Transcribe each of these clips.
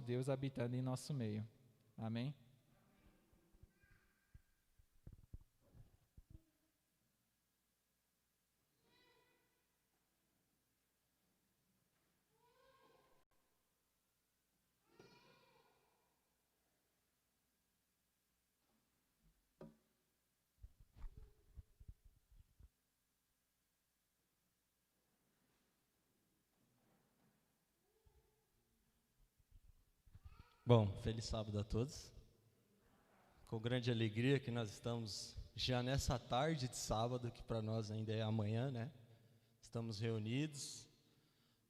Deus habitando em nosso meio. Amém? Bom, feliz sábado a todos. Com grande alegria que nós estamos já nessa tarde de sábado, que para nós ainda é amanhã, né? Estamos reunidos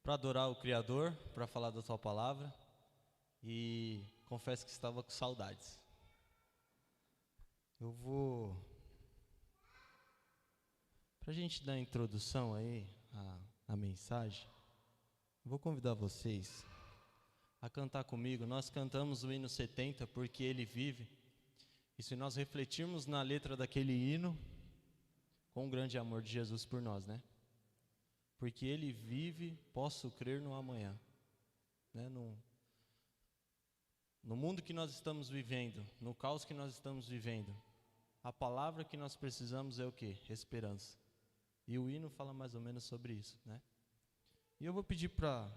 para adorar o Criador, para falar da Tua palavra, e confesso que estava com saudades. Para a gente dar a introdução aí à mensagem, vou convidar vocês a cantar comigo. Nós cantamos o hino 70, Porque Ele Vive, e se nós refletirmos na letra daquele hino, com o grande amor de Jesus por nós, né? Porque Ele vive, posso crer no amanhã, né? No mundo que nós estamos vivendo, no caos que nós estamos vivendo, a palavra que nós precisamos é o quê? Esperança. E o hino fala mais ou menos sobre isso, né? E eu vou pedir para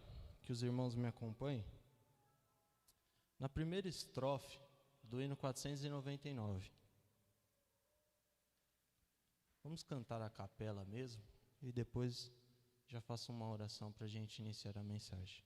que os irmãos me acompanhem na primeira estrofe do hino 499. Vamos cantar a capela mesmo e depois já faço uma oração para a gente iniciar a mensagem.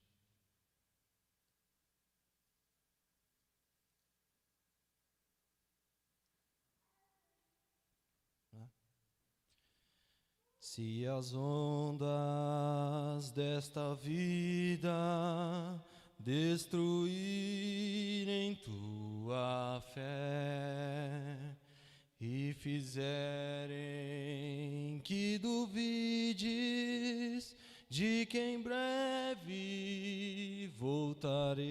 Se as ondas desta vida destruírem tua fé e fizerem que duvides de que em breve voltarei,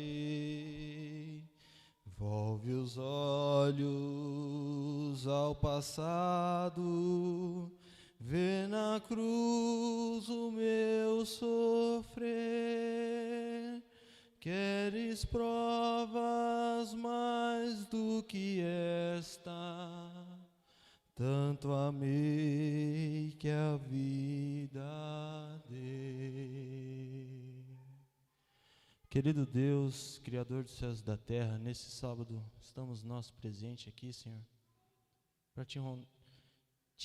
volve os olhos ao passado, vê na cruz o meu sofrer. Queres provas mais do que esta? Tanto amei que a vida dei. Querido Deus, Criador dos céus e da terra, nesse sábado estamos nós presentes aqui, Senhor, para te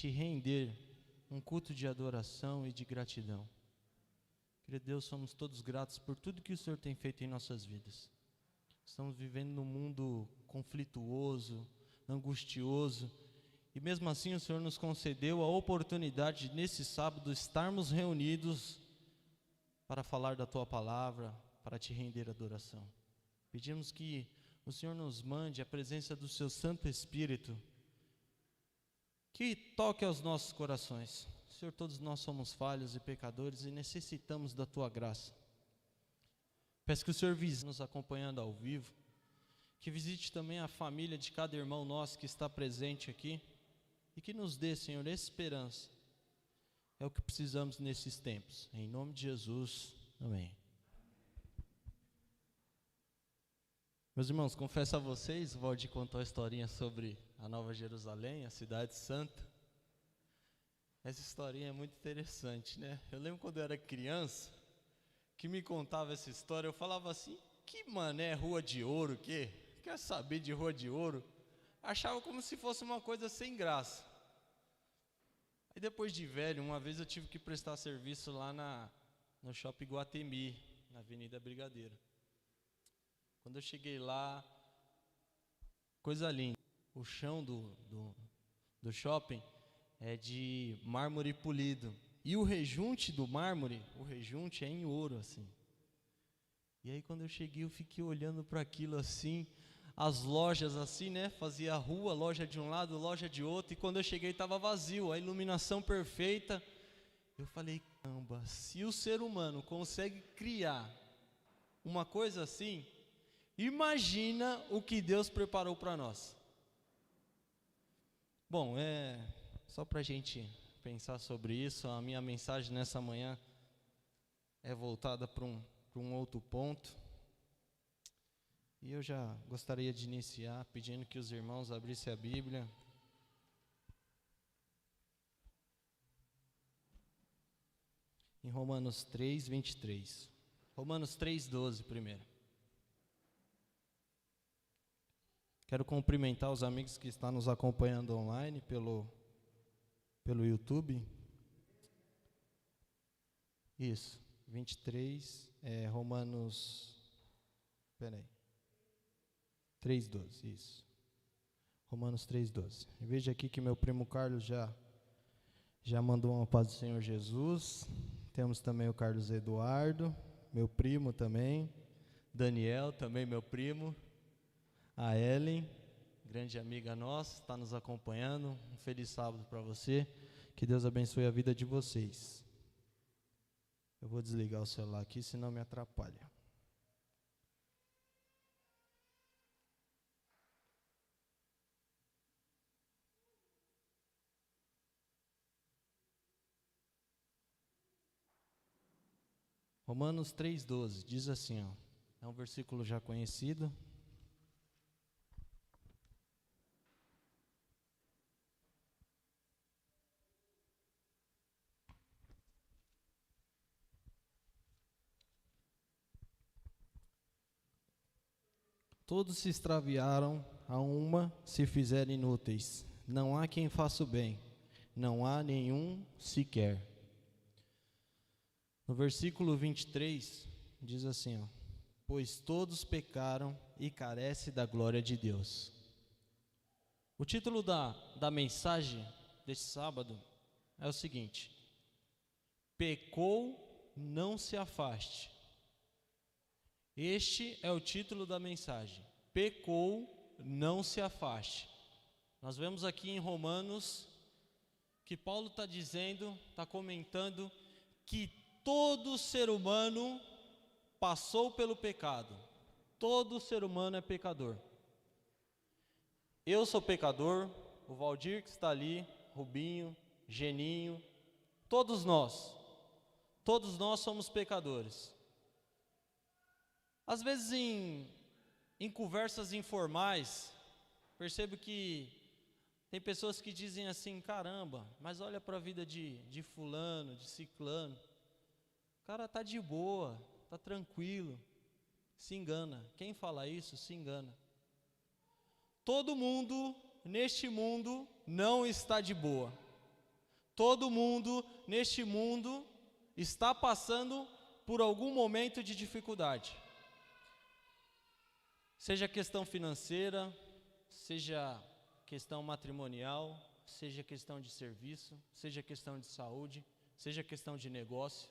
render um culto de adoração e de gratidão. Querido Deus, somos todos gratos por tudo que o Senhor tem feito em nossas vidas. Estamos vivendo num mundo conflituoso, angustioso, e mesmo assim o Senhor nos concedeu a oportunidade de, nesse sábado, estarmos reunidos para falar da Tua palavra, para te render adoração. Pedimos que o Senhor nos mande a presença do Seu Santo Espírito, que toque aos nossos corações. Senhor, todos nós somos falhos e pecadores e necessitamos da Tua graça. Peço que o Senhor visite nos acompanhando ao vivo, que visite também a família de cada irmão nosso que está presente aqui e que nos dê, Senhor, esperança. É o que precisamos nesses tempos. Em nome de Jesus, amém. Meus irmãos, confesso a vocês, o Valdir contou a historinha sobre a Nova Jerusalém, a cidade santa. Essa historinha é muito interessante, né? Eu lembro quando eu era criança, que me contava essa história, eu falava assim, que mané rua de ouro, o quê? Quer saber de rua de ouro? Achava como se fosse uma coisa sem graça. Aí depois de velho, uma vez eu tive que prestar serviço lá no Shopping Guatemi, na Avenida Brigadeiro. Quando eu cheguei lá, coisa linda, o chão do shopping é de mármore polido. E o rejunte do mármore, o rejunte é em ouro, assim. E aí quando eu cheguei, eu fiquei olhando para aquilo assim, as lojas assim, né? Fazia a rua, loja de um lado, loja de outro. E quando eu cheguei, estava vazio, a iluminação perfeita. Eu falei, caramba, se o ser humano consegue criar uma coisa assim, imagina o que Deus preparou para nós. Bom, só para a gente pensar sobre isso, a minha mensagem nessa manhã é voltada para um outro ponto. E eu já gostaria de iniciar pedindo que os irmãos abrissem a Bíblia. Em Romanos 3, 23. Romanos 3, 12 primeiro. Quero cumprimentar os amigos que estão nos acompanhando online pelo YouTube. Isso, 23, Romanos, peraí, 3:12, isso. Romanos 3:12. Veja aqui que meu primo Carlos já mandou uma paz do Senhor Jesus. Temos também o Carlos Eduardo, meu primo também. Daniel, também meu primo. A Ellen, grande amiga nossa, está nos acompanhando. Um feliz sábado para você. Que Deus abençoe a vida de vocês. Eu vou desligar o celular aqui, senão me atrapalha. Romanos 3:12 diz assim, ó, é um versículo já conhecido. Todos se extraviaram, a uma se fizeram inúteis. Não há quem faça o bem, não há nenhum sequer. No versículo 23, diz assim, ó, pois todos pecaram e carecem da glória de Deus. O título da mensagem deste sábado é o seguinte: pecou, não se afaste. Este é o título da mensagem. Pecou, não se afaste. Nós vemos aqui em Romanos que Paulo está dizendo, está comentando que todo ser humano passou pelo pecado. Todo ser humano é pecador. Eu sou pecador, o Valdir que está ali, Rubinho, Geninho, todos nós somos pecadores. Às vezes em conversas informais, percebo que tem pessoas que dizem assim, caramba, mas olha para a vida de fulano, de ciclano, o cara está de boa, está tranquilo, se engana. Quem fala isso se engana. Todo mundo neste mundo não está de boa. Todo mundo neste mundo está passando por algum momento de dificuldade. Seja questão financeira, seja questão matrimonial, seja questão de serviço, seja questão de saúde, seja questão de negócio,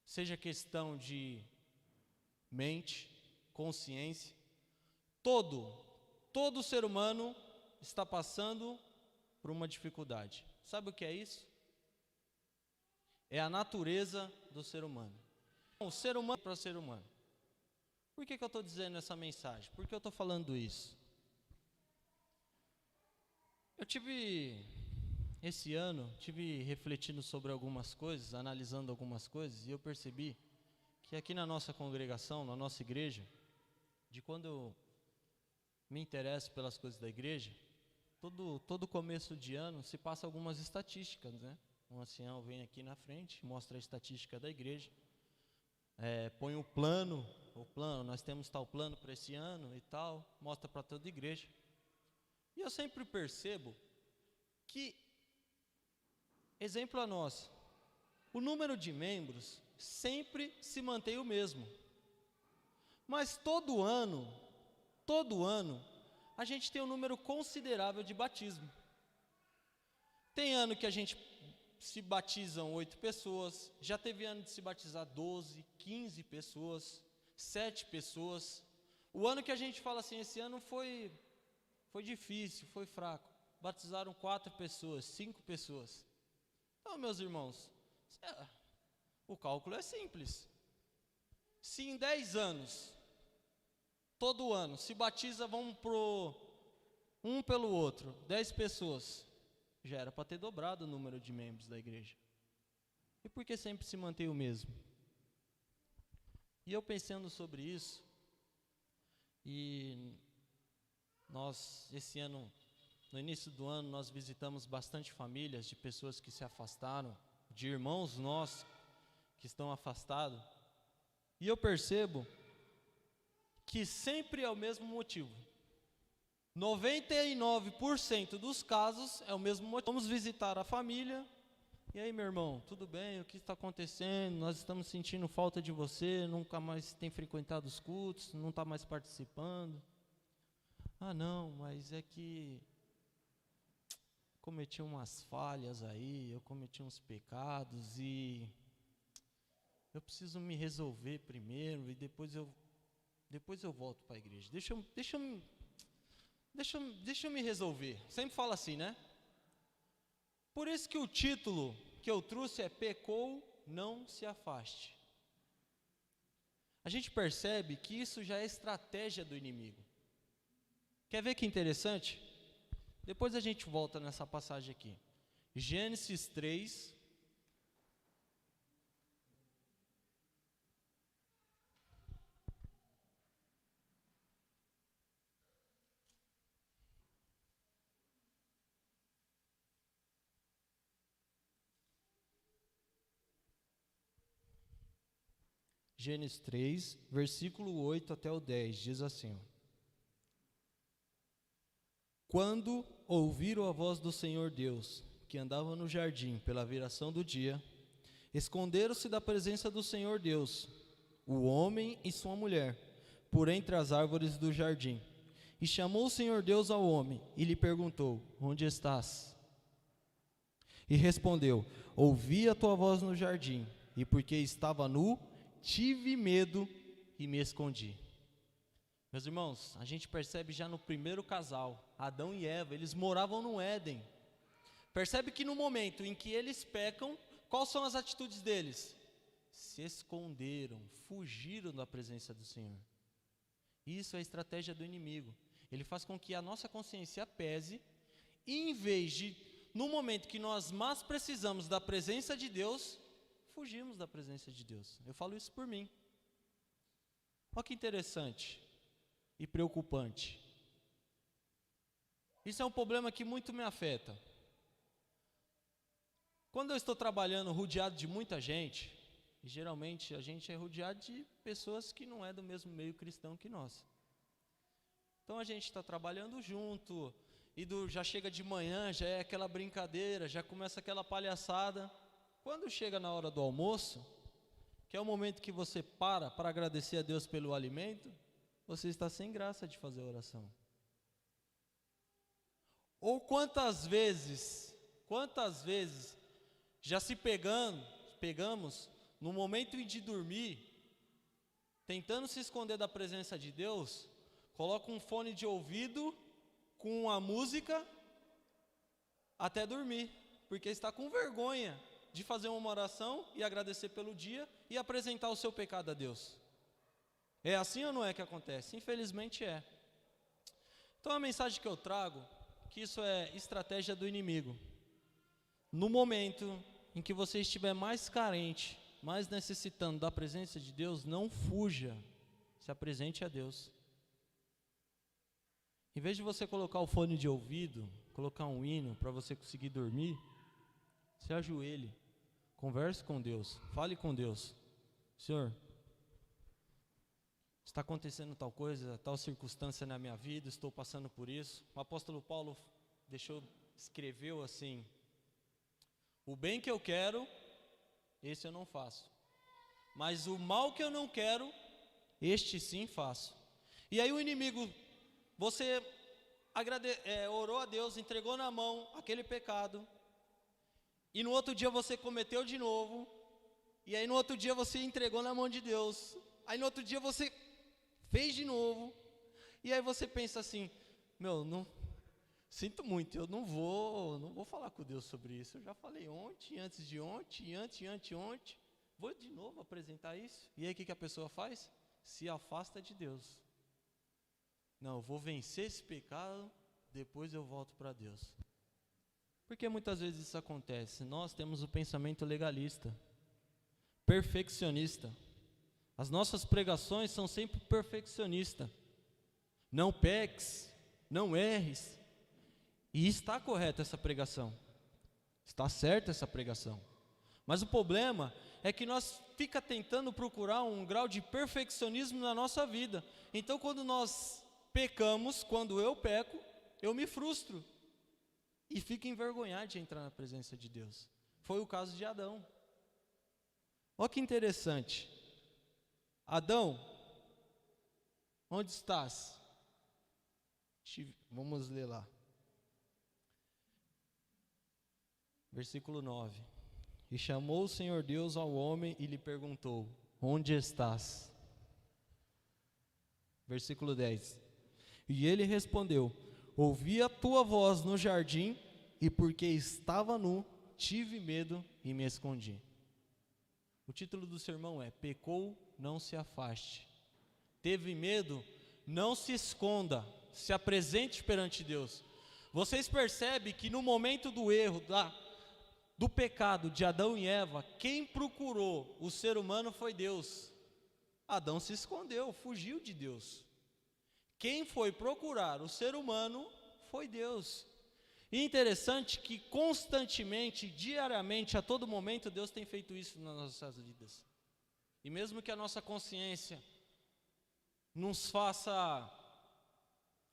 seja questão de mente, consciência, todo ser humano está passando por uma dificuldade. Sabe o que é isso? É a natureza do ser humano. O ser humano para ser humano. Por que eu estou dizendo essa mensagem? Por que eu estou falando isso? Eu esse ano, refletindo sobre algumas coisas, analisando algumas coisas, e eu percebi que aqui na nossa congregação, na nossa igreja, de quando eu me interesso pelas coisas da igreja, todo começo de ano se passa algumas estatísticas, né? Um ancião vem aqui na frente, mostra a estatística da igreja, põe o plano, nós temos tal plano para esse ano e tal, mostra para toda a igreja. E eu sempre percebo que, exemplo a nós, o número de membros sempre se mantém o mesmo. Mas todo ano, a gente tem um número considerável de batismo. Tem ano que a gente se batizam 8 pessoas, já teve ano de se batizar 12, 15 pessoas, 7 pessoas. O ano que a gente fala assim, esse ano foi difícil, foi fraco. Batizaram 4 pessoas, 5 pessoas. Então, meus irmãos, o cálculo é simples. Se em 10 anos, todo ano, se batiza, vamos um pelo outro, 10 pessoas, já era para ter dobrado o número de membros da igreja. E por que sempre se mantém o mesmo? E eu pensando sobre isso, E nós, esse ano, no início do ano, nós visitamos bastante famílias de pessoas que se afastaram, de irmãos nossos que estão afastados. E eu percebo que sempre é o mesmo motivo. 99% dos casos é o mesmo motivo. Vamos visitar a família. E aí, meu irmão, tudo bem? O que está acontecendo? Nós estamos sentindo falta de você, nunca mais tem frequentado os cultos, não está mais participando. Ah, não, mas é que cometi umas falhas aí, eu cometi uns pecados e eu preciso me resolver primeiro e depois eu volto para a igreja. Deixa eu me resolver. Sempre fala assim, né? Por isso que o título que eu trouxe é Pecou, não se afaste. A gente percebe que isso já é estratégia do inimigo. Quer ver que interessante? Depois a gente volta nessa passagem aqui. Gênesis 3. Gênesis 3, versículo 8 até o 10, diz assim: Quando ouviram a voz do Senhor Deus, que andava no jardim pela viração do dia, esconderam-se da presença do Senhor Deus, o homem e sua mulher, por entre as árvores do jardim. E chamou o Senhor Deus ao homem, e lhe perguntou: Onde estás? E respondeu: Ouvi a tua voz no jardim, e porque estava nu, tive medo e me escondi. Meus irmãos, a gente percebe já no primeiro casal, Adão e Eva, eles moravam no Éden. Percebe que no momento em que eles pecam, quais são as atitudes deles? Se esconderam, fugiram da presença do Senhor. Isso é a estratégia do inimigo. Ele faz com que a nossa consciência pese, e em vez de, no momento que nós mais precisamos da presença de Deus, fugimos da presença de Deus. Eu falo isso por mim. Olha que interessante e preocupante. Isso é um problema que muito me afeta. Quando eu estou trabalhando rodeado de muita gente, e geralmente a gente é rodeado de pessoas que não é do mesmo meio cristão que nós. Então a gente está trabalhando junto, e já chega de manhã, já é aquela brincadeira, já começa aquela palhaçada. Quando chega na hora do almoço, que é o momento que você para agradecer a Deus pelo alimento, você está sem graça de fazer a oração. Ou quantas vezes já se pegamos no momento de dormir, tentando se esconder da presença de Deus, coloca um fone de ouvido com a música até dormir, porque está com vergonha de fazer uma oração e agradecer pelo dia e apresentar o seu pecado a Deus. É assim ou não é que acontece? Infelizmente é. Então a mensagem que eu trago, que isso é estratégia do inimigo. No momento em que você estiver mais carente, mais necessitando da presença de Deus, não fuja, se apresente a Deus. Em vez de você colocar o fone de ouvido, colocar um hino para você conseguir dormir, se ajoelhe, converse com Deus, fale com Deus. Senhor, está acontecendo tal coisa, tal circunstância na minha vida, estou passando por isso. O apóstolo Paulo escreveu assim: o bem que eu quero, esse eu não faço, mas o mal que eu não quero, este sim faço. E aí o inimigo, você orou a Deus, entregou na mão aquele pecado, e no outro dia você cometeu de novo, e aí no outro dia você entregou na mão de Deus, aí no outro dia você fez de novo, e aí você pensa assim: não, sinto muito, eu não vou falar com Deus sobre isso, eu já falei ontem, antes de ontem, anteontem, vou de novo apresentar isso. E aí o que a pessoa faz? Se afasta de Deus. Não, eu vou vencer esse pecado, depois eu volto para Deus. Porque muitas vezes isso acontece, nós temos o pensamento legalista, perfeccionista. As nossas pregações são sempre perfeccionistas. não peques, não erres. E está correta essa pregação, está certa essa pregação. Mas o problema é que nós fica tentando procurar um grau de perfeccionismo na nossa vida. Então quando nós pecamos, quando eu peco, eu me frustro e fico envergonhado de entrar na presença de Deus. Foi o caso de Adão. Olha que interessante. Adão, onde estás? Vamos ler lá. Versículo 9. E chamou o Senhor Deus ao homem e lhe perguntou: onde estás? Versículo 10. E ele respondeu: ouvi a tua voz no jardim, e porque estava nu, tive medo e me escondi. O título do sermão é: pecou, não se afaste. Teve medo, não se esconda, se apresente perante Deus. Vocês percebem que no momento do erro, do pecado de Adão e Eva, quem procurou o ser humano foi Deus. Adão se escondeu, fugiu de Deus. Quem foi procurar o ser humano foi Deus. E interessante que constantemente, diariamente, a todo momento, Deus tem feito isso nas nossas vidas. E mesmo que a nossa consciência nos faça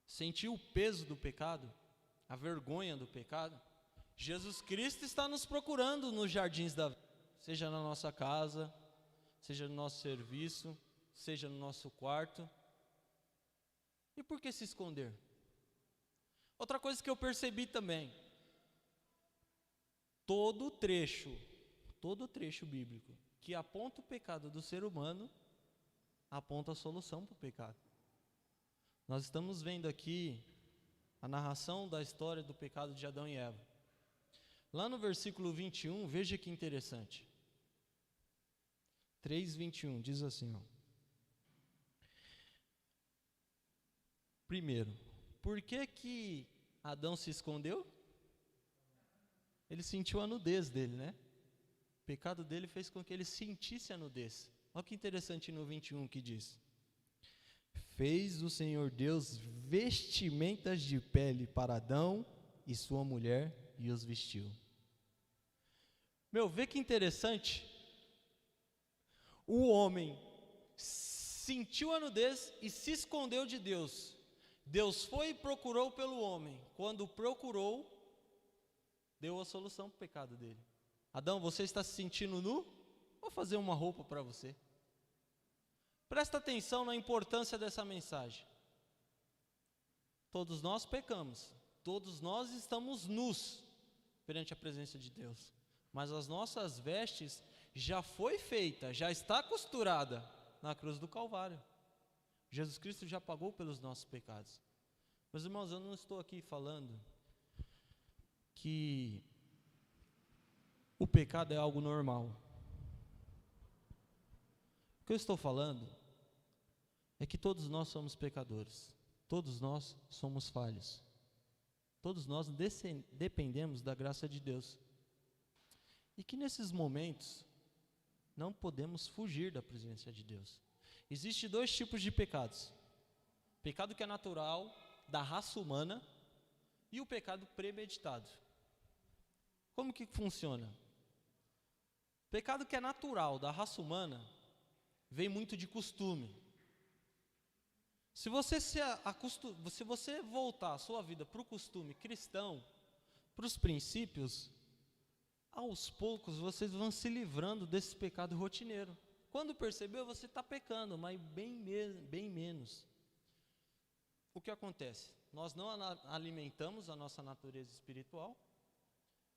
sentir o peso do pecado, a vergonha do pecado, Jesus Cristo está nos procurando nos jardins da vida, seja na nossa casa, seja no nosso serviço, seja no nosso quarto. E por que se esconder? Outra coisa que eu percebi também, todo trecho bíblico que aponta o pecado do ser humano, aponta a solução para o pecado. Nós estamos vendo aqui a narração da história do pecado de Adão e Eva. Lá no versículo 21, veja que interessante. 3:21, diz assim, ó. Primeiro, por que Adão se escondeu? Ele sentiu a nudez dele, né? O pecado dele fez com que ele sentisse a nudez. Olha que interessante no 21 que diz: fez o Senhor Deus vestimentas de pele para Adão e sua mulher e os vestiu. Vê que interessante. O homem sentiu a nudez e se escondeu de Deus. Deus foi e procurou pelo homem. Quando procurou, deu a solução para o pecado dele. Adão, você está se sentindo nu? Vou fazer uma roupa para você. Presta atenção na importância dessa mensagem. Todos nós pecamos. Todos nós estamos nus perante a presença de Deus. Mas as nossas vestes já foi feita, já está costurada na cruz do Calvário. Jesus Cristo já pagou pelos nossos pecados. Meus irmãos, eu não estou aqui falando que o pecado é algo normal. O que eu estou falando é que todos nós somos pecadores. Todos nós somos falhos. Todos nós dependemos da graça de Deus. E que nesses momentos não podemos fugir da presença de Deus. Existem dois tipos de pecados: pecado que é natural, da raça humana, e o pecado premeditado. Como que funciona? Pecado que é natural, da raça humana, vem muito de costume. Se você voltar a sua vida para o costume cristão, para os princípios, aos poucos vocês vão se livrando desse pecado rotineiro. Quando percebeu, você está pecando, mas bem menos. O que acontece? Nós não alimentamos a nossa natureza espiritual,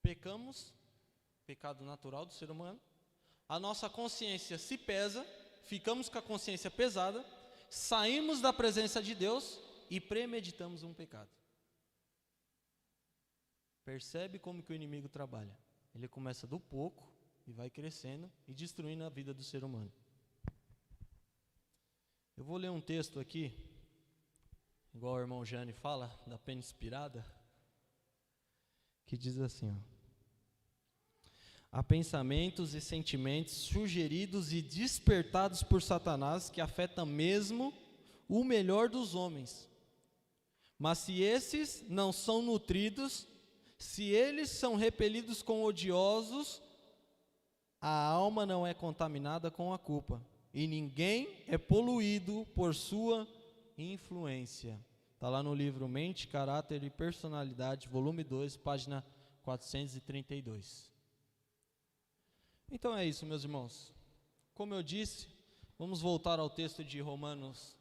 pecamos, pecado natural do ser humano, a nossa consciência se pesa, ficamos com a consciência pesada, saímos da presença de Deus e premeditamos um pecado. Percebe como que o inimigo trabalha? Ele começa do pouco e vai crescendo e destruindo a vida do ser humano. Eu vou ler um texto aqui, igual o irmão Jane fala, da pena inspirada, que diz assim, ó: há pensamentos e sentimentos sugeridos e despertados por Satanás que afetam mesmo o melhor dos homens. Mas se esses não são nutridos, se eles são repelidos com odiosos, a alma não é contaminada com a culpa, e ninguém é poluído por sua influência. Está lá no livro Mente, Caráter e Personalidade, volume 2, página 432. Então é isso, meus irmãos. Como eu disse, vamos voltar ao texto de Romanos.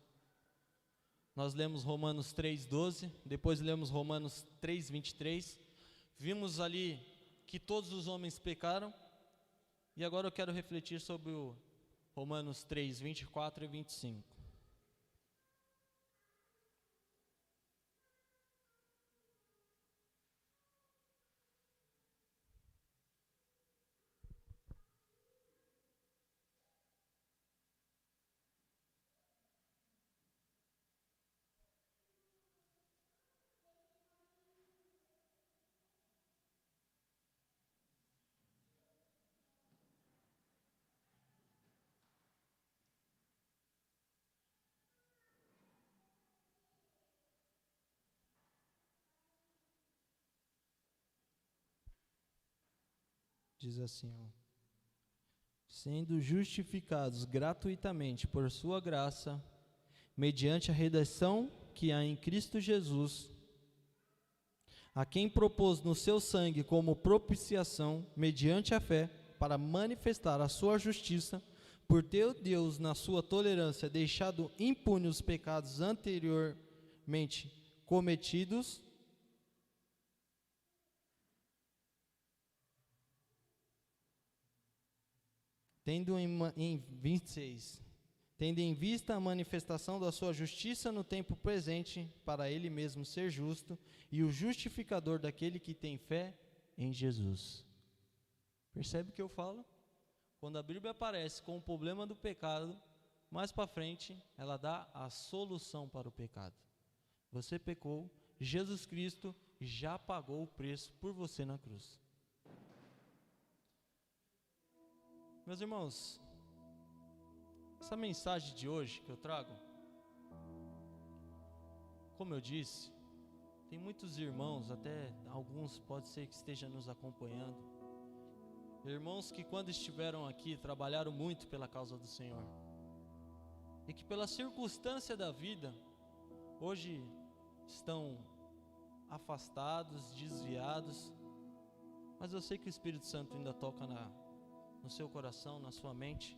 Nós lemos Romanos 3,12, depois lemos Romanos 3,23. Vimos ali que todos os homens pecaram. E agora eu quero refletir sobre o Romanos 3, 24 e 25. Diz assim, ó: sendo justificados gratuitamente por sua graça, mediante a redenção que há em Cristo Jesus, a quem propôs no seu sangue como propiciação, mediante a fé, para manifestar a sua justiça, por ter Deus, na sua tolerância, deixado impunes os pecados anteriormente cometidos, tendo em vista a manifestação da sua justiça no tempo presente, para ele mesmo ser justo e o justificador daquele que tem fé em Jesus. Percebe o que eu falo? Quando a Bíblia aparece com o problema do pecado, mais para frente, ela dá a solução para o pecado. Você pecou, Jesus Cristo já pagou o preço por você na cruz. Meus irmãos, essa mensagem de hoje que eu trago, como eu disse, tem muitos irmãos, até alguns pode ser que estejam nos acompanhando, irmãos que quando estiveram aqui trabalharam muito pela causa do Senhor, e que pela circunstância da vida, hoje estão afastados, desviados, mas eu sei que o Espírito Santo ainda toca no seu coração, na sua mente.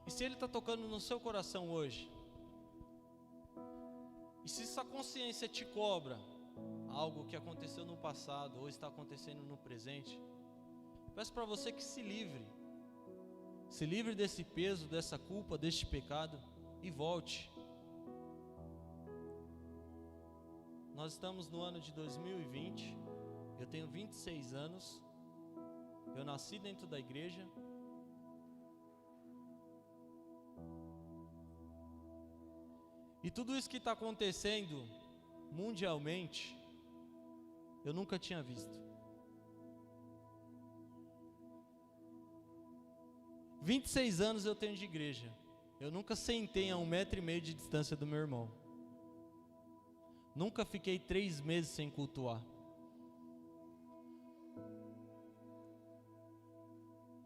E se Ele está tocando no seu coração hoje, e se essa consciência te cobra algo que aconteceu no passado ou está acontecendo no presente, peço para você que se livre desse peso, dessa culpa, deste pecado e volte. Nós estamos no ano de 2020, eu tenho 26 anos, eu nasci dentro da igreja, e tudo isso que está acontecendo mundialmente, eu nunca tinha visto. 26 anos eu tenho de igreja, eu nunca sentei a 1,5 metro de distância do meu irmão, nunca fiquei 3 meses sem cultuar.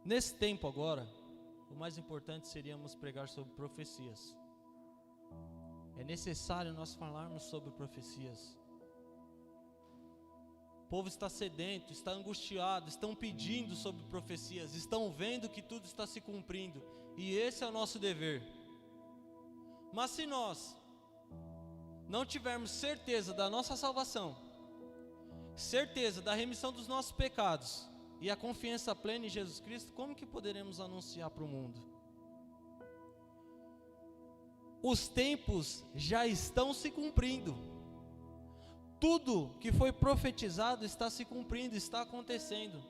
Nesse tempo agora, o mais importante seríamos pregar sobre profecias. É necessário nós falarmos sobre profecias. O povo está sedento, está angustiado, estão pedindo sobre profecias, estão vendo que tudo está se cumprindo, e esse é o nosso dever. Mas se nós não tivermos certeza da nossa salvação, certeza da remissão dos nossos pecados e a confiança plena em Jesus Cristo, como que poderemos anunciar para o mundo? Os tempos já estão se cumprindo. Tudo que foi profetizado está se cumprindo, está acontecendo.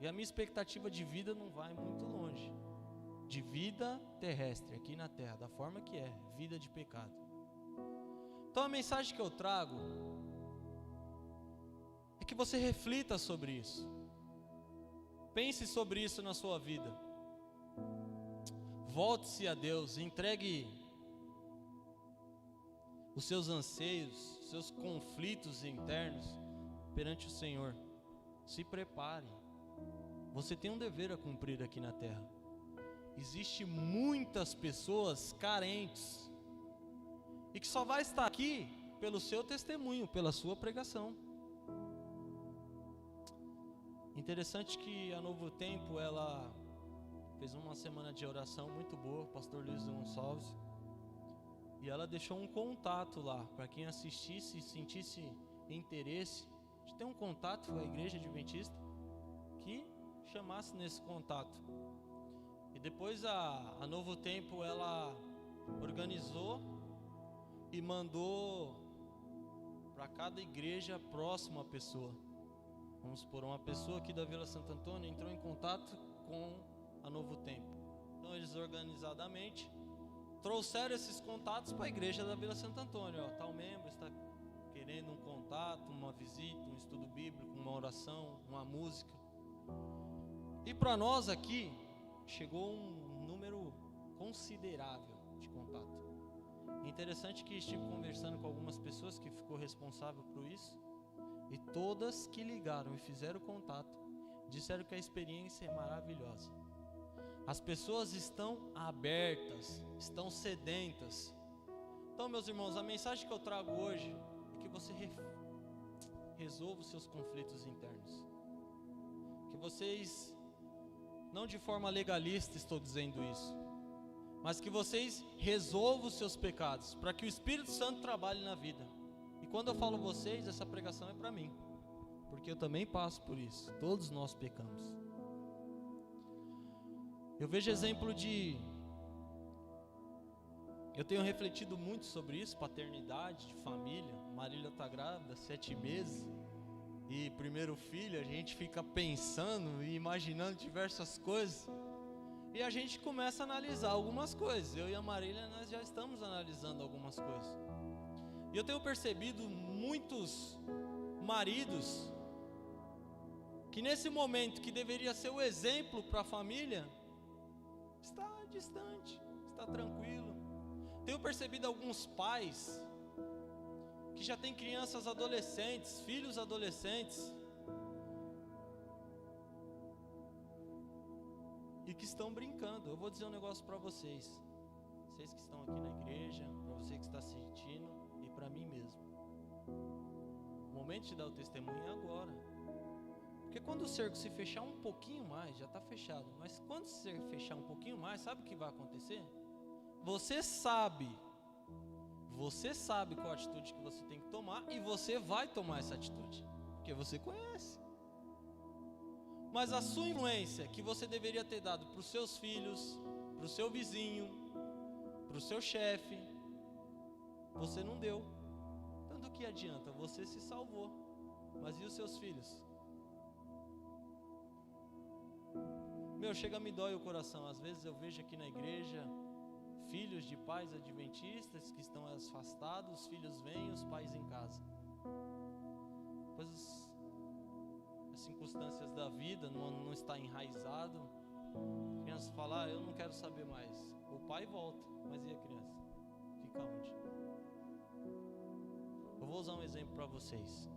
E a minha expectativa de vida não vai muito longe. De vida terrestre aqui na terra, da forma que é, vida de pecado. Então a mensagem que eu trago é que você reflita sobre isso. Pense sobre isso na sua vida. Volte-se a Deus, entregue os seus anseios, os seus conflitos internos perante o Senhor. Se prepare. Você tem um dever a cumprir aqui na terra. Existem muitas pessoas carentes e que só vai estar aqui pelo seu testemunho, pela sua pregação. Interessante que a Novo Tempo, ela fez uma semana de oração muito boa, pastor Luiz Gonçalves, e ela deixou um contato lá, para quem assistisse e sentisse interesse, de ter um contato com a Igreja Adventista, que chamasse nesse contato. E depois a Novo Tempo, ela organizou e mandou para cada igreja próxima à pessoa. Vamos supor, uma pessoa aqui da Vila Santo Antônio entrou em contato com a Novo Tempo. Então eles organizadamente trouxeram esses contatos para a igreja da Vila Santo Antônio. Tal membro está querendo um contato, uma visita, um estudo bíblico, uma oração, uma música. E para nós aqui, chegou um número considerável de contato. Interessante que estive conversando com algumas pessoas que ficou responsável por isso, e todas que ligaram e fizeram contato, disseram que a experiência é maravilhosa. As pessoas estão abertas, estão sedentas. Então, meus irmãos, a mensagem que eu trago hoje é que você resolva os seus conflitos internos. Que vocês, não de forma legalista estou dizendo isso, mas que vocês resolvam os seus pecados, para que o Espírito Santo trabalhe na vida. E quando eu falo vocês, essa pregação é para mim, porque eu também passo por isso. Todos nós pecamos. Eu vejo exemplo eu tenho refletido muito sobre isso, paternidade, de família. Marília está grávida, 7 meses, e primeiro filho, a gente fica pensando e imaginando diversas coisas, e a gente começa a analisar algumas coisas. Eu e a Marília, nós já estamos analisando algumas coisas. E eu tenho percebido muitos maridos que nesse momento que deveria ser o exemplo para a família, está distante, está tranquilo. Tenho percebido alguns pais que já têm crianças adolescentes, filhos adolescentes, e que estão brincando. Eu vou dizer um negócio para vocês que estão aqui na igreja, para você que está assistindo, e para mim mesmo. O momento de dar o testemunho é agora. Porque quando o cerco se fechar um pouquinho mais, já está fechado, mas quando se fechar um pouquinho mais, sabe o que vai acontecer? Você sabe qual atitude que você tem que tomar, e você vai tomar essa atitude, porque você conhece. Mas a sua influência que você deveria ter dado para os seus filhos, para o seu vizinho, para o seu chefe, você não deu. Então do que adianta? Você se salvou, mas e os seus filhos? Chega a me dói o coração. Às vezes eu vejo aqui na igreja filhos de pais adventistas que estão afastados, os filhos vêm, os pais em casa. Pois as circunstâncias da vida não está enraizado. A criança fala, eu não quero saber mais. O pai volta, mas e a criança? Fica onde? Eu vou usar um exemplo para vocês.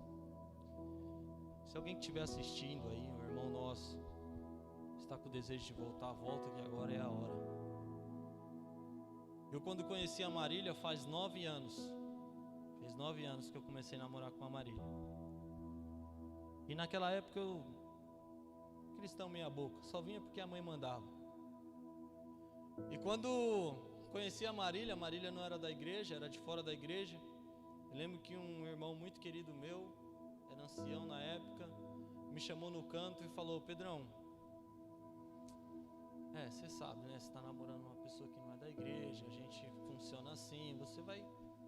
Se alguém que estiver assistindo aí, um irmão nosso, está com o desejo de voltar, volta, que agora é a hora. Eu quando conheci a Marília faz 9 anos. Fez 9 anos que eu comecei a namorar com a Marília. E naquela época eu, cristão meia boca, só vinha porque a mãe mandava. E quando conheci a Marília não era da igreja, era de fora da igreja. Eu lembro que um irmão muito querido meu, era ancião na época, me chamou no canto e falou, Pedrão, você sabe, né? Você está namorando uma pessoa que não é da igreja, a gente funciona assim, você vai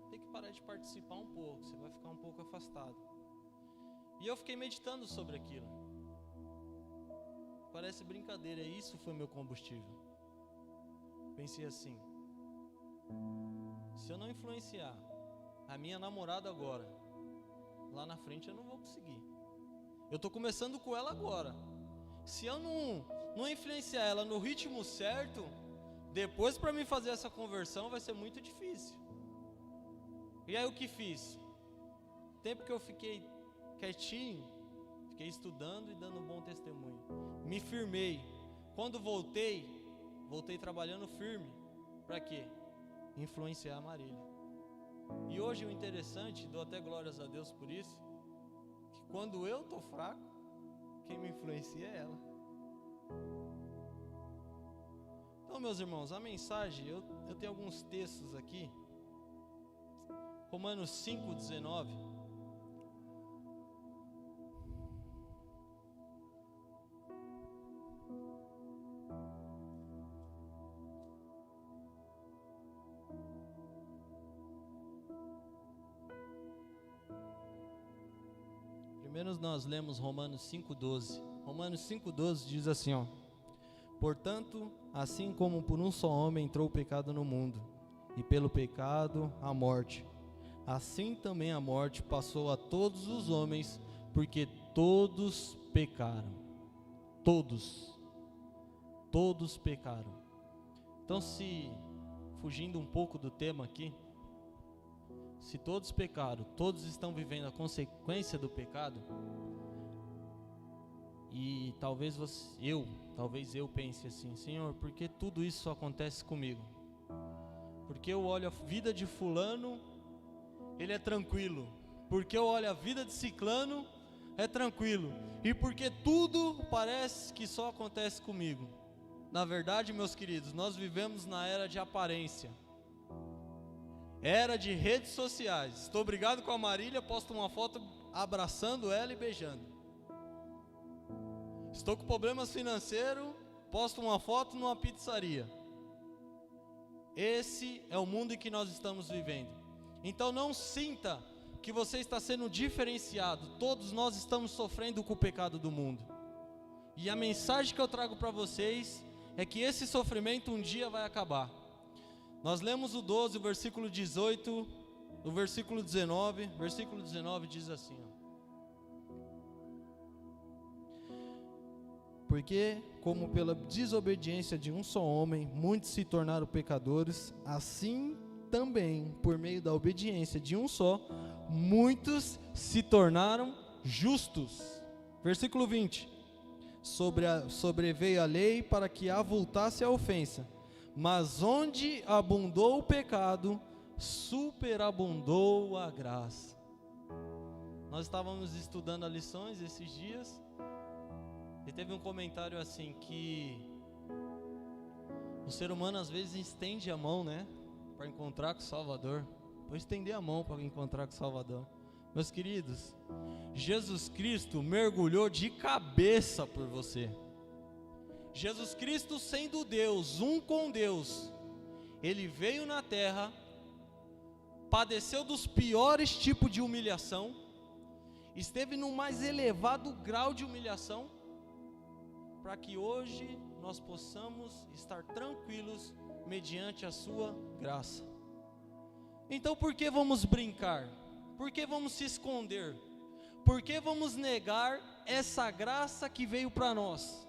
ter que parar de participar um pouco, você vai ficar um pouco afastado. E eu fiquei meditando sobre aquilo. Parece brincadeira, e isso foi meu combustível. Pensei assim, se eu não influenciar a minha namorada agora, lá na frente eu não vou conseguir. Eu estou começando com ela agora. Se eu não influenciar ela no ritmo certo, depois para mim fazer essa conversão vai ser muito difícil. E aí o que fiz? Tempo que eu fiquei quietinho, fiquei estudando e dando um bom testemunho. Me firmei. Quando voltei trabalhando firme. Para quê? Influenciar a Marília. E hoje o interessante, dou até glórias a Deus por isso, que quando eu estou fraco, quem me influencia é ela. Então, meus irmãos, a mensagem, eu tenho alguns textos aqui. Romanos 5,19. Primeiro nós lemos Romanos 5,12. Romanos 5,12 diz assim, ó: portanto, assim como por um só homem entrou o pecado no mundo, e pelo pecado a morte, assim também a morte passou a todos os homens, porque todos pecaram. Todos pecaram. Então, se fugindo um pouco do tema aqui, se todos pecaram, todos estão vivendo a consequência do pecado, e talvez eu pense assim: Senhor, por que tudo isso acontece comigo? Porque eu olho a vida de fulano, ele é tranquilo. Porque eu olho a vida de ciclano, é tranquilo. E porque tudo parece que só acontece comigo. Na verdade, meus queridos, nós vivemos na era de aparência. Era de redes sociais. Estou brigado com a Marília, posto uma foto abraçando ela e beijando. Estou com problemas financeiros, posto uma foto numa pizzaria. Esse é o mundo em que nós estamos vivendo. Então não sinta que você está sendo diferenciado. Todos nós estamos sofrendo com o pecado do mundo. E a mensagem que eu trago para vocês é que esse sofrimento um dia vai acabar. Nós lemos o 12, o versículo 18, o versículo 19. Versículo 19 diz assim, ó: porque, como pela desobediência de um só homem, muitos se tornaram pecadores, assim também, por meio da obediência de um só, muitos se tornaram justos. Versículo 20: sobreveio a lei para que avultasse a ofensa, mas onde abundou o pecado, superabundou a graça. Nós estávamos estudando as lições esses dias, e teve um comentário assim, que o ser humano às vezes estende a mão, né, para encontrar com o Salvador. Vou estender a mão para encontrar com o Salvador. Meus queridos, Jesus Cristo mergulhou de cabeça por você. Jesus Cristo, sendo Deus, um com Deus, Ele veio na terra, padeceu dos piores tipos de humilhação, esteve no mais elevado grau de humilhação, para que hoje nós possamos estar tranquilos mediante a sua graça. Então por que vamos brincar? Por que vamos se esconder? Por que vamos negar essa graça que veio para nós?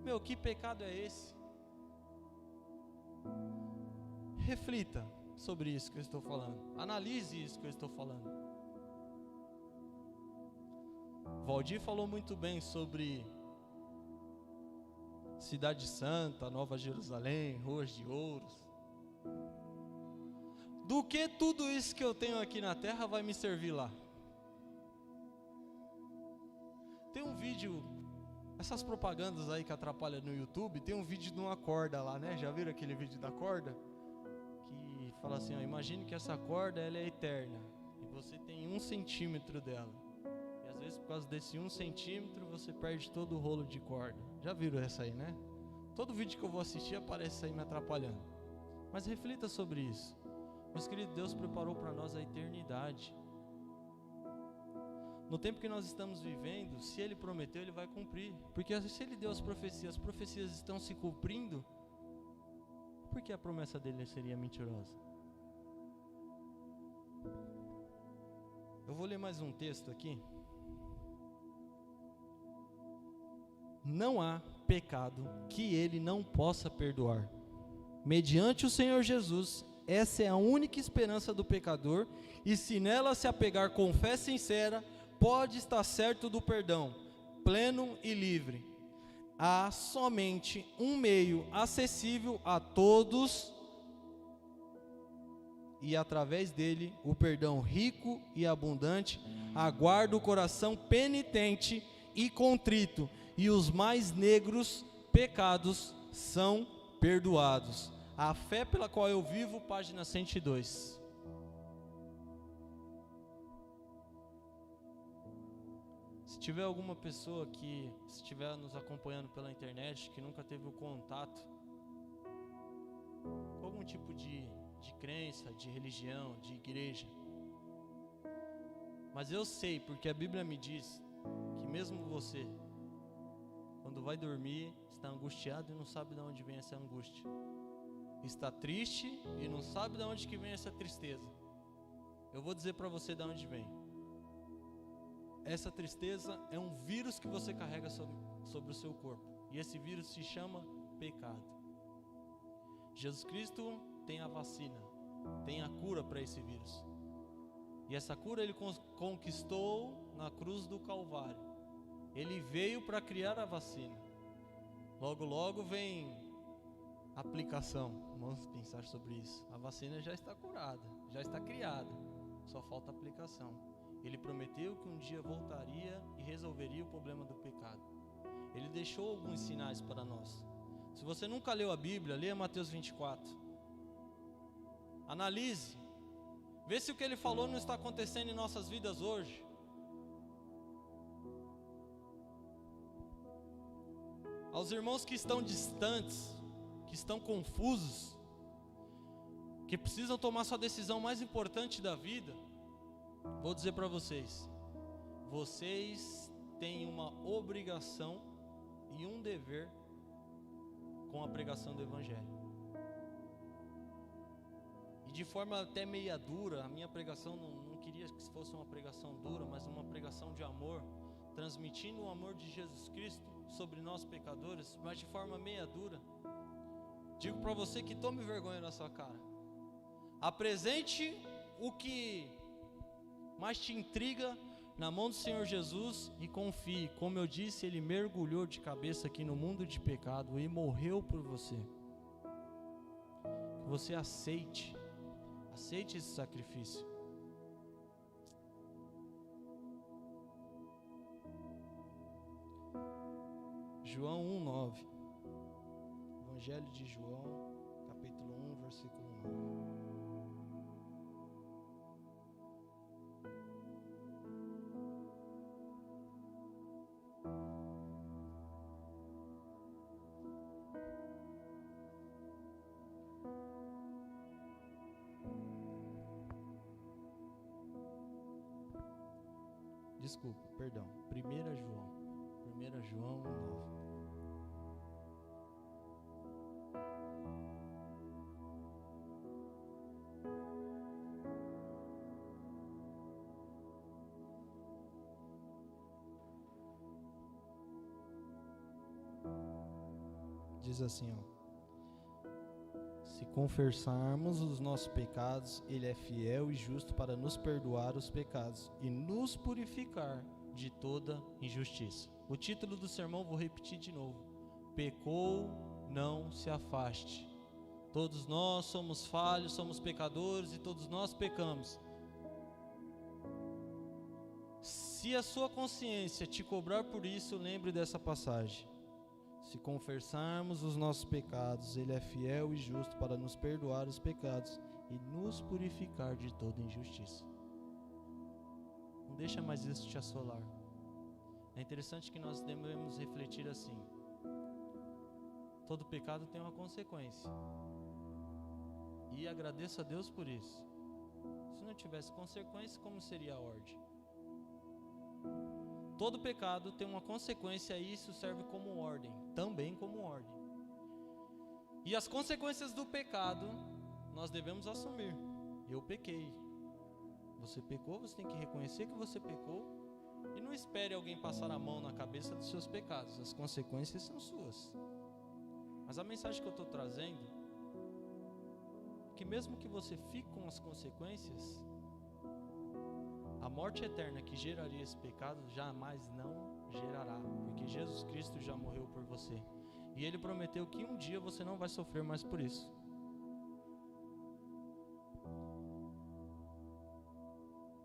Meu, que pecado é esse? Reflita sobre isso que eu estou falando. Analise isso que eu estou falando. Valdir falou muito bem sobre Cidade Santa, Nova Jerusalém, Ruas de Ouros. Do que tudo isso que eu tenho aqui na terra vai me servir lá? Tem um vídeo, essas propagandas aí que atrapalham no YouTube, tem um vídeo de uma corda lá, né? Já viram aquele vídeo da corda? Que fala assim, ó, imagine que essa corda ela é eterna, e você tem 1 centímetro dela. E às vezes por causa desse 1 centímetro você perde todo o rolo de corda. Já viram essa aí, né? Todo vídeo que eu vou assistir aparece isso aí me atrapalhando. Mas reflita sobre isso. Meus queridos, Deus preparou para nós a eternidade. No tempo que nós estamos vivendo, se Ele prometeu, Ele vai cumprir. Porque se Ele deu as profecias estão se cumprindo, por que a promessa dele seria mentirosa? Eu vou ler mais um texto aqui. Não há pecado que Ele não possa perdoar. Mediante o Senhor Jesus, essa é a única esperança do pecador, e se nela se apegar com fé sincera, pode estar certo do perdão, pleno e livre. Há somente um meio acessível a todos, e através dele, o perdão rico e abundante aguarda o coração penitente e contrito, e os mais negros pecados são perdoados. A fé pela qual eu vivo, página 102. Se tiver alguma pessoa que estiver nos acompanhando pela internet, que nunca teve o contato com algum tipo de crença, de religião, de igreja, mas eu sei, porque a Bíblia me diz, que mesmo você, quando vai dormir, está angustiado e não sabe de onde vem essa angústia, está triste e não sabe de onde que vem essa tristeza. Eu vou dizer para você de onde vem. Essa tristeza é um vírus que você carrega sobre o seu corpo, e esse vírus se chama pecado. Jesus Cristo tem a vacina, tem a cura para esse vírus, e essa cura ele conquistou na cruz do Calvário. Ele veio para criar a vacina. Logo, logo vem aplicação. Vamos pensar sobre isso. A vacina já está curada, já está criada, só falta aplicação. Ele prometeu que um dia voltaria e resolveria o problema do pecado. Ele deixou alguns sinais para nós. Se você nunca leu a Bíblia, leia Mateus 24. Analise, vê se o que ele falou não está acontecendo em nossas vidas hoje. Aos irmãos que estão distantes, que estão confusos, que precisam tomar sua decisão mais importante da vida, vou dizer para vocês: vocês têm uma obrigação e um dever com a pregação do Evangelho. E de forma até meia dura, a minha pregação não queria que fosse uma pregação dura, mas uma pregação de amor, transmitindo o amor de Jesus Cristo sobre nós pecadores, mas de forma meia dura. Digo para você que tome vergonha na sua cara. Apresente o que mais te intriga na mão do Senhor Jesus e confie. Como eu disse, Ele mergulhou de cabeça aqui no mundo de pecado e morreu por você. Que você aceite esse sacrifício. João 1:9. Evangelho de João, capítulo 1, versículo 9. Desculpa, perdão. 1 João 1:9. Diz assim, se confessarmos os nossos pecados, Ele é fiel e justo para nos perdoar os pecados e nos purificar de toda injustiça. O título do sermão vou repetir de novo: pecou, não se afaste. Todos nós somos falhos, somos pecadores e todos nós pecamos. Se a sua consciência te cobrar por isso, lembre dessa passagem. Se confessarmos os nossos pecados, Ele é fiel e justo para nos perdoar os pecados e nos purificar de toda injustiça. Não deixa mais isso te assolar. É interessante que nós devemos refletir assim: todo pecado tem uma consequência, e agradeço a Deus por isso. Se não tivesse consequência, como seria a ordem? Todo pecado tem uma consequência e isso serve como ordem, também como ordem. E as consequências do pecado nós devemos assumir. Eu pequei. Você pecou, você tem que reconhecer que você pecou e não espere alguém passar a mão na cabeça dos seus pecados. As consequências são suas. Mas a mensagem que eu estou trazendo, que mesmo que você fique com as consequências, a morte eterna que geraria esse pecado jamais não gerará, porque Jesus Cristo já morreu por você. E Ele prometeu que um dia você não vai sofrer mais por isso.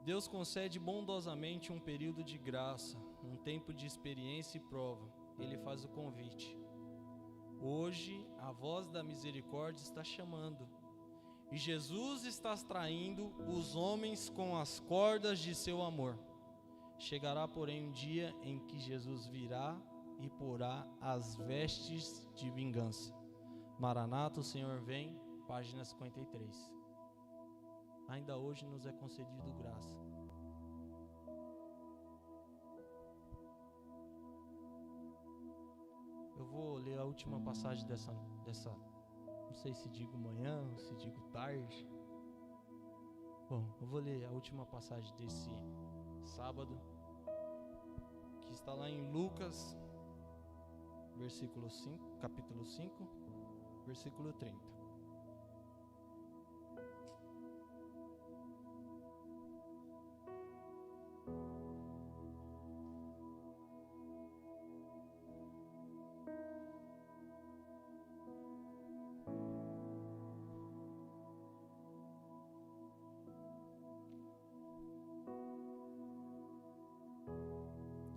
Deus concede bondosamente um período de graça, um tempo de experiência e prova. Ele faz o convite. Hoje, a voz da misericórdia está chamando. E Jesus está atraindo os homens com as cordas de seu amor. Chegará, porém, um dia em que Jesus virá e porá as vestes de vingança. Maranata, o Senhor vem, página 53. Ainda hoje nos é concedido graça. Eu vou ler a última passagem dessa, não sei se digo manhã ou se digo tarde. Bom, eu vou ler a última passagem desse sábado, que está lá em Lucas, capítulo 5, versículo 30.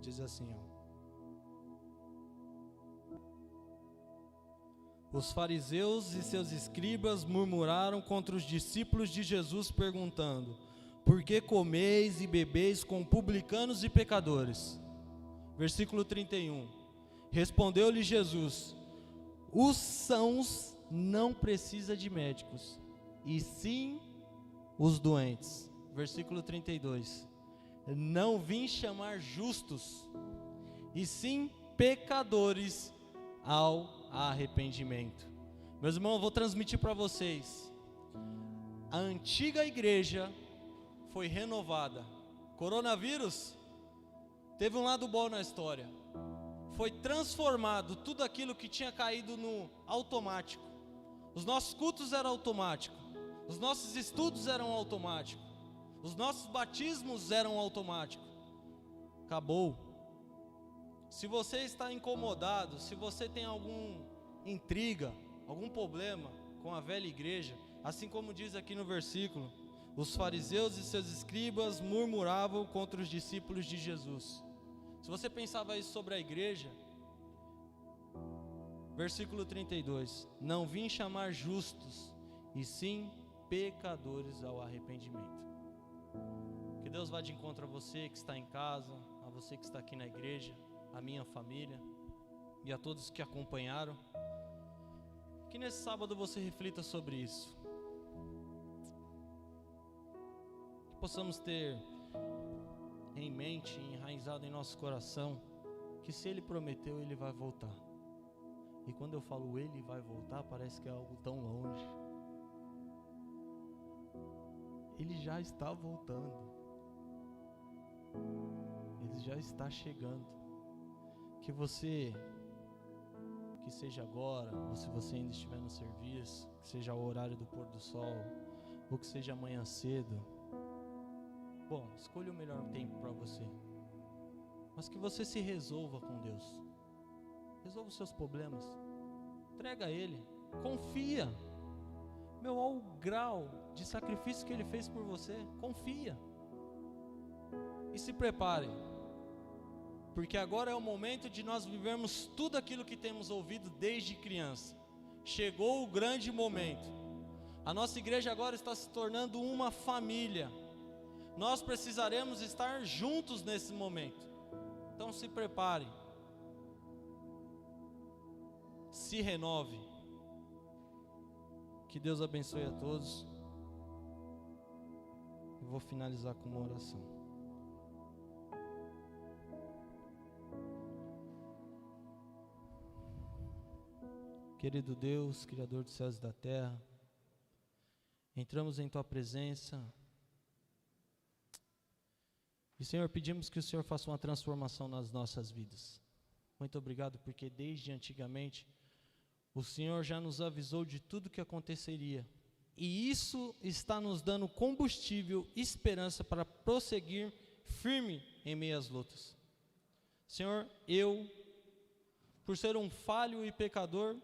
Diz assim, os fariseus e seus escribas murmuraram contra os discípulos de Jesus, perguntando: por que comeis e bebeis com publicanos e pecadores? Versículo 31. Respondeu-lhe Jesus: os sãos não precisam de médicos, e sim os doentes. Versículo 32. Não vim chamar justos, e sim pecadores ao arrependimento. Meus irmãos, eu vou transmitir para vocês. A antiga igreja foi renovada. Coronavírus teve um lado bom na história. Foi transformado tudo aquilo que tinha caído no automático. Os nossos cultos eram automáticos. Os nossos estudos eram automáticos. Os nossos batismos eram automáticos. Acabou. Se você está incomodado, se você tem alguma intriga, algum problema com a velha igreja, assim como diz aqui no versículo, os fariseus e seus escribas murmuravam contra os discípulos de Jesus. Se você pensava isso sobre a igreja, versículo 32, não vim chamar justos, e sim pecadores ao arrependimento. Que Deus vá de encontro a você que está em casa, a você que está aqui na igreja, a minha família e a todos que acompanharam. Que nesse sábado você reflita sobre isso. Que possamos ter em mente, enraizado em nosso coração, que se Ele prometeu, Ele vai voltar. E quando eu falo Ele vai voltar, parece que é algo tão longe. Ele já está voltando. Ele já está chegando. Que você, que seja agora, ou se você ainda estiver no serviço, que seja o horário do pôr do sol, ou que seja amanhã cedo. Bom, escolha o melhor tempo para você. Mas que você se resolva com Deus. Resolva os seus problemas. Entrega a Ele. Confia. Meu, ao grau de sacrifício que Ele fez por você, confia. E se prepare. Porque agora é o momento de nós vivermos tudo aquilo que temos ouvido desde criança. Chegou o grande momento. A nossa igreja agora está se tornando uma família. Nós precisaremos estar juntos nesse momento. Então se prepare. Se renove. Que Deus abençoe a todos. Eu vou finalizar com uma oração. Querido Deus, Criador dos céus e da terra, entramos em Tua presença. E, Senhor, pedimos que o Senhor faça uma transformação nas nossas vidas. Muito obrigado, porque desde antigamente o Senhor já nos avisou de tudo que aconteceria. E isso está nos dando combustível, esperança para prosseguir firme em meio às lutas. Senhor, eu, por ser um falho e pecador,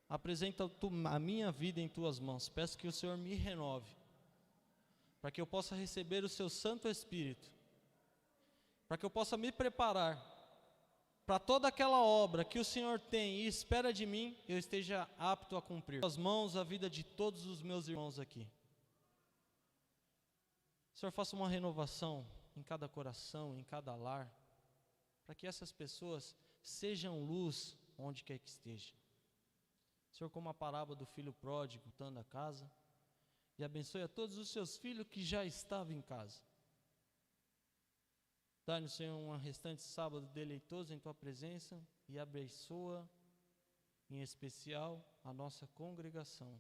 apresento a minha vida em Tuas mãos. Peço que o Senhor me renove, para que eu possa receber o Seu Santo Espírito, para que eu possa me preparar para toda aquela obra que o Senhor tem e espera de mim, eu esteja apto a cumprir. Tuas mãos a vida de todos os meus irmãos aqui. Senhor, faça uma renovação em cada coração, em cada lar, para que essas pessoas sejam luz onde quer que esteja. Senhor, como a parábola do filho pródigo voltando a casa, e abençoe a todos os seus filhos que já estavam em casa. Dá-nos, Senhor, um restante sábado deleitoso em Tua presença e abençoa, em especial, a nossa congregação,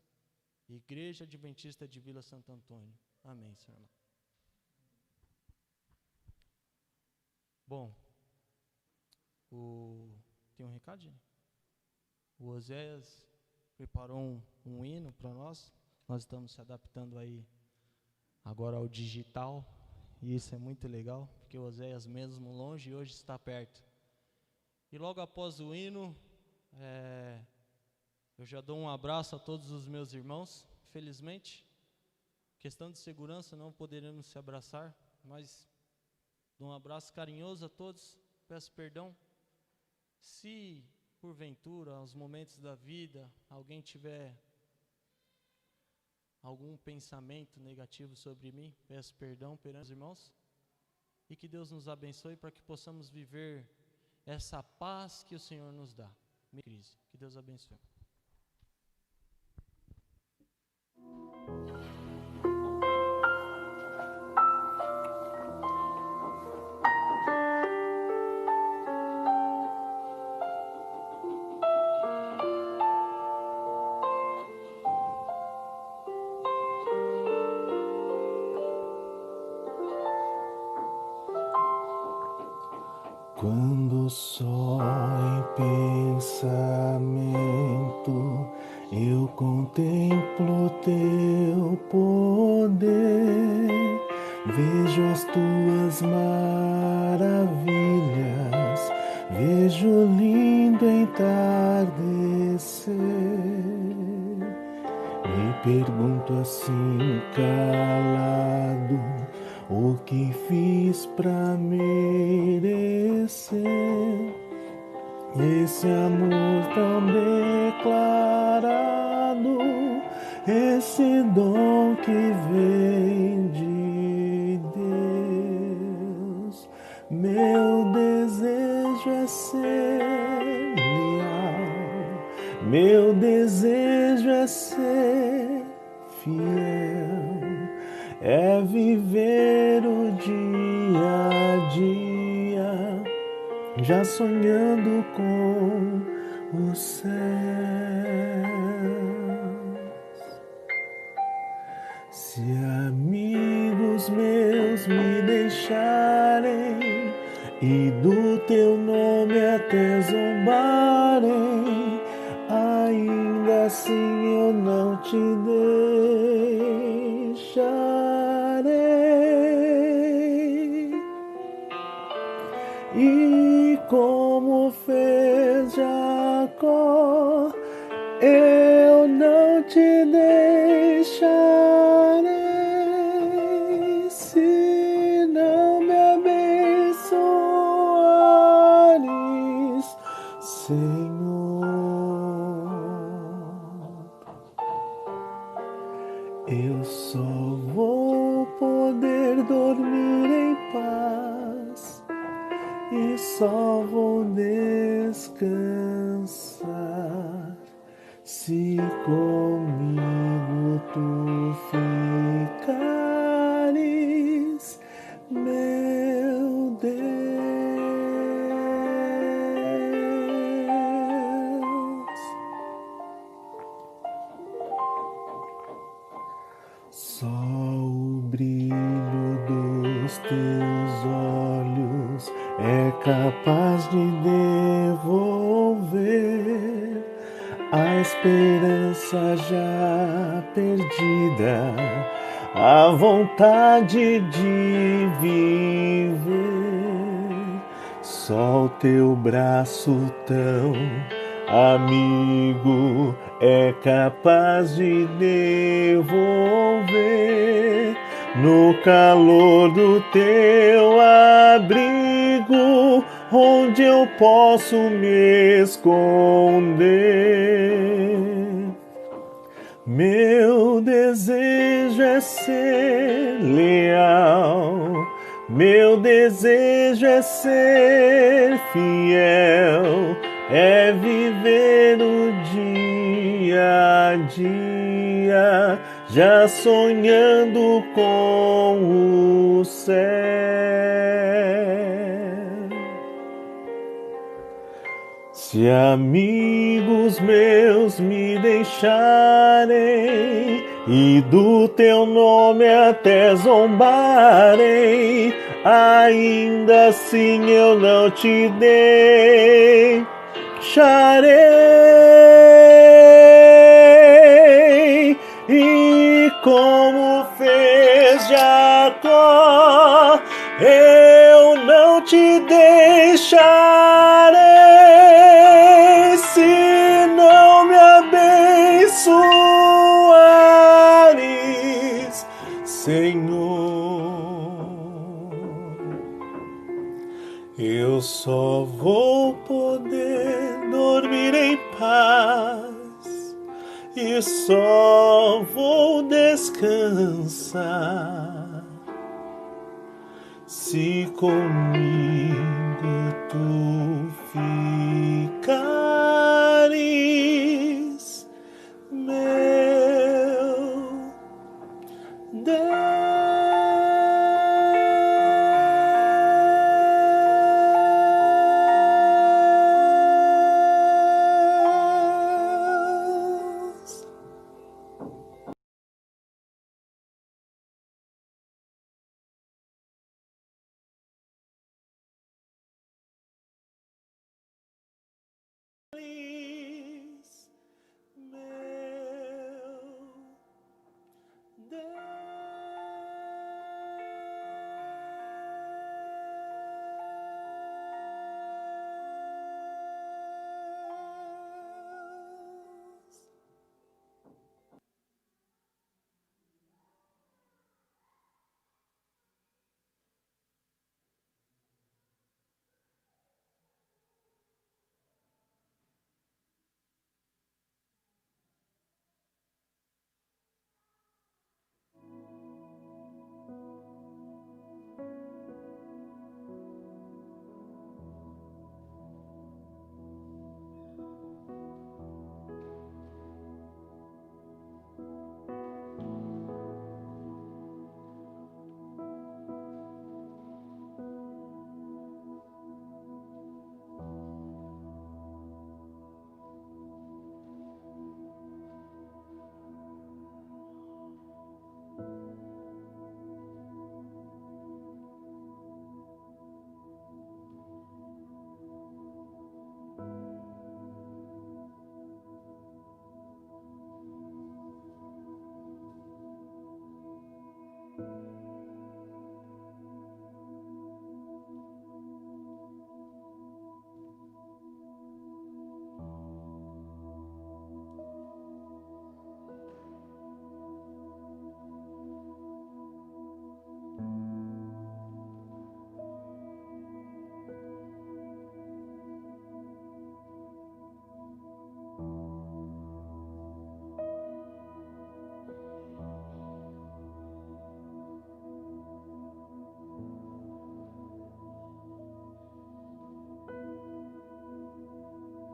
Igreja Adventista de Vila Santo Antônio. Amém, Senhor. Bom, tem um recadinho. O Oséias preparou um hino para nós. Nós estamos se adaptando aí agora ao digital. E isso é muito legal, porque o Oséias, mesmo longe, hoje está perto. E logo após o hino, eu já dou um abraço a todos os meus irmãos. Infelizmente, questão de segurança, não poderemos se abraçar, mas dou um abraço carinhoso a todos. Peço perdão. Se, porventura, aos momentos da vida, alguém tiver algum pensamento negativo sobre mim, peço perdão perante os irmãos, e que Deus nos abençoe para que possamos viver essa paz que o Senhor nos dá. Crise. Que Deus abençoe. Quando só em pensamento eu contemplo Teu poder, vejo as Tuas maravilhas, vejo o lindo entardecer. Me pergunto assim calado, o que fiz pra merecer esse amor tão declarado, esse dom que vem de Deus? Meu desejo é ser leal, meu desejo é ser fiel, é viver o dia a dia, já sonhando com os céus. Se amigos meus me deixarem e do Teu nome até zombarem, ainda assim eu não te deixarei. E como fez Jacó, eu não te deixarei, se não me abençoares, Senhor. Eu só vou poder dormir em paz e só vou descansar se comigo Tu ficares, meu Deus. Só o brilho dos Teus olhos é capaz de devolver a esperança já perdida, a vontade de viver. Só o teu braço tão amigo é capaz de devolver. No calor do teu abrigo, onde eu posso me esconder. Meu desejo é ser leal, meu desejo é ser fiel, é viver o dia a dia, já sonhando com o céu. Se amigos meus me deixarem e do teu nome até zombarem, ainda assim eu não te deixarei. E como fez Jacó, eu não te deixarei. Se não me abençoares, Senhor, eu só vou poder dormir em paz e só vou descansar se comigo tu ficares, meu Deus.